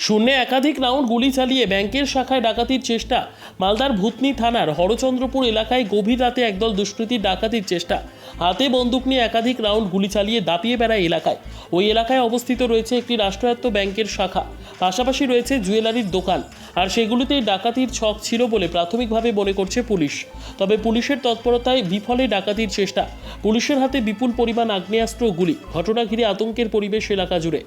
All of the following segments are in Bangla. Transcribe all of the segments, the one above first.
শূন্যে একাধিক রাউন্ড গুলি চালিয়ে ব্যাংকের শাখায় ডাকাতির চেষ্টা। মালদার ভূতনি থানার হরচন্দ্রপুর এলাকায় গভীর রাতে একদল দুষ্কৃতীর ডাকাতির চেষ্টা। হাতে বন্দুক নিয়ে একাধিক রাউন্ড গুলি চালিয়ে দাপিয়ে বেড়ায় এলাকায়। ওই এলাকায় অবস্থিত রয়েছে একটি রাষ্ট্রায়ত্ত ব্যাংকের শাখা, পাশাপাশি রয়েছে জুয়েলারির দোকান, আর সেগুলিতেই ডাকাতির ছক ছিল বলে প্রাথমিকভাবে মনে করছে পুলিশ। তবে পুলিশের তৎপরতায় বিফলে ডাকাতির চেষ্টা। পুলিশের হাতে বিপুল পরিমাণ আগ্নেয়াস্ত্র ও গুলি। ঘটনা ঘিরে আতঙ্কের পরিবেশ এলাকা জুড়ে।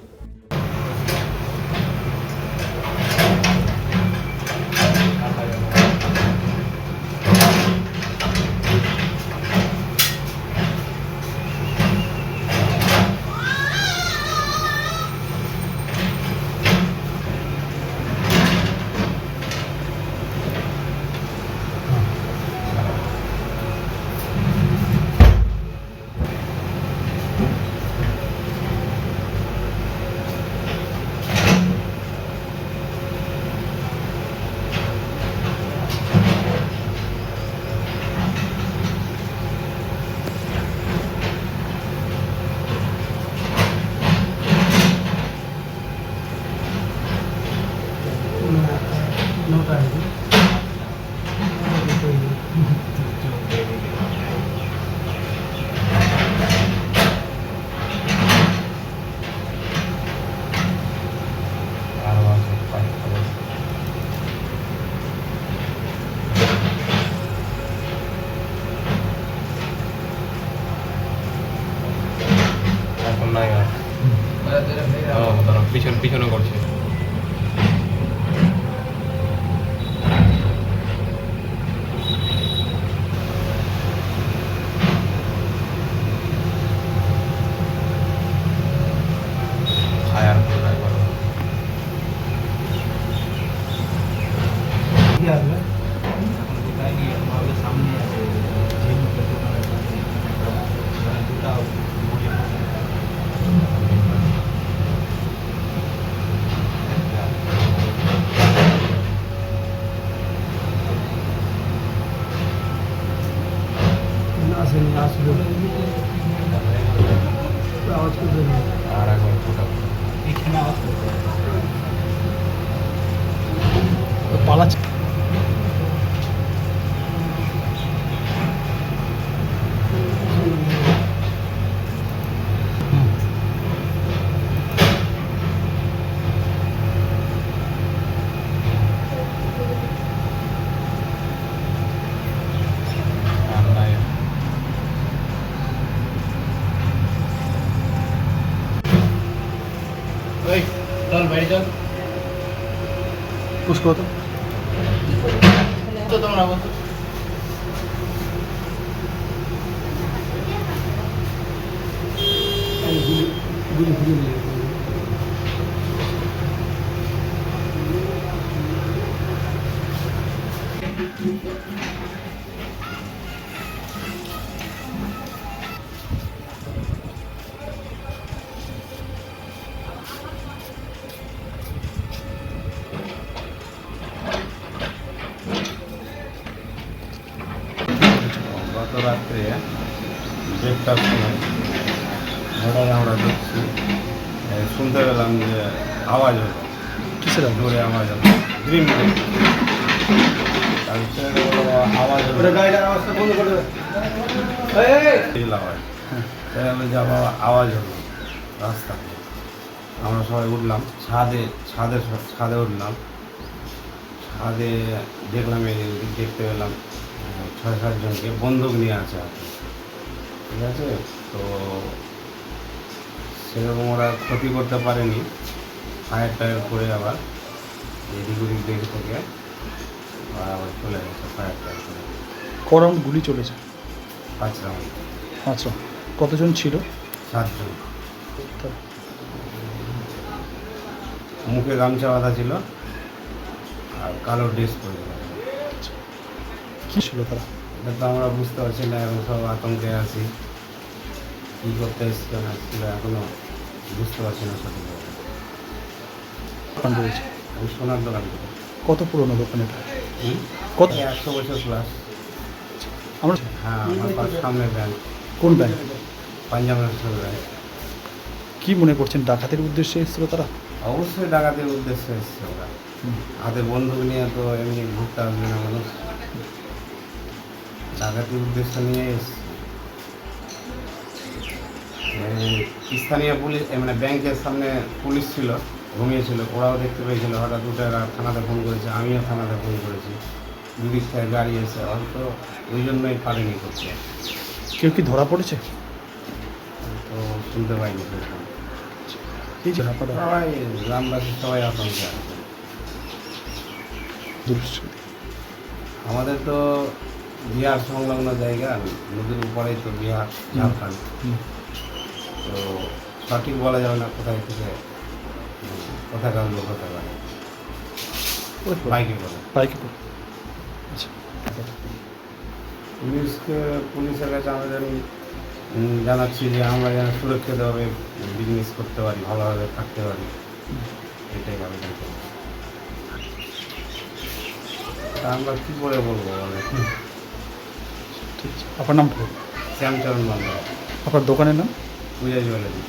পিছনে করছে। ফায়ার করে একবার সামনে আছে আওয়াজ করবে আর একবার ফোটা এখানে আওয়াজ করবে পালাচ্ছে। চল বাইরে চল পুষ্কর তো তোমরা বলতো গুলি গুলি গত রাত্রে দেড়টার সময় হঠাৎ আমরা দেখছি শুনতে পেলাম যে আওয়াজ হলো, কিসের জোরে আওয়াজ হলো, গ্রিম আওয়াজ হলো, আওয়াজটা বন্ধ করে আওয়াজ সেখানে যে আবার আওয়াজ হলো রাস্তাতে। আমরা সবাই উঠলাম, ছাদে উঠলাম। ছাদে দেখলাম দেখতে পেলাম 6-7 জনকে বন্দুক নিয়ে আছে হাতে, ঠিক আছে। তো সেরকম ওরা ক্ষতি করতে পারেনি, ফায়ার টায়ার করে আবার এদিক ওদিক দেখে থেকে আবার চলে গেছে ফায়ার টায়ার করে। ক রাউন্ড গুলি চলেছে? 5 রাউন্ড। আচ্ছা, কতজন ছিল? 7 জন। মুখে গামছা বাঁধা ছিল আর কালো ড্রেস পরে ছিল। কী ছিল তারা? এটা তো আমরা বুঝতে পারছি না, এখন সব আতঙ্কে আছি, কী করতে এসছিল না এসছিল এখনও বুঝতে পারছি না সঠিকভাবে। দোকান রয়েছে? আমি সোনার দোকান করি। কত পুরনো দোকান এটা? কত? 100 বছর প্লাস। আমরা হ্যাঁ, আমার সামনে ব্যাংক। কোন ব্যাংক? Punjab national bank. কী মনে করছেন, ডাকাতের উদ্দেশ্যে এসেছিল তারা? অবশ্যই ডাকাতির উদ্দেশ্যে এসছে ওরা। হাতে বন্দুক নিয়ে তো এমনি ঘুরতে আসবে না মানুষ, ডাকাতির উদ্দেশ্য নিয়ে এসছে। স্থানীয় পুলিশ মানে ব্যাংকের সামনে পুলিশ ছিল, ঘুমিয়েছিল, ওরাও দেখতে পেয়েছিল। হঠাৎ উঠে এরা থানাতে ফোন করেছে, আমিও থানাতে ফোন করেছি। দুদিক থেকে গাড়ি এসে হয়তো ওই জন্যই পারেনি করতে, কেউ কি ধরা পড়েছে? তো শুনতে পাইনি সেরকম। এই যে আপনারা সবাই গ্রামবাসী সবাই আতঙ্কে আছে। দুষ্কৃতী আমাদের তো বিহার সংলগ্ন জায়গা, নদীর উপরেই তো বিহার ঝাড়খণ্ড, তো সঠিক বলা যাবে না কোথায় থেকে কোথাকার লোক হতে পারে। বাইকে করে বাইকে করে। আচ্ছা পুলিশের কাছে আমাদের জানাচ্ছি যে আমরা যেন সুরক্ষিতভাবে বিজনেস করতে পারি, ভালোভাবে থাকতে পারি, এটাই আবেদন করব। তা আমরা কী করে বলবো বলে, ঠিক আছে। আপনার নামটা বলুন। শ্যামচরণ মন্ডল, আপনার দোকানের নাম? পূজা জুয়েলারি।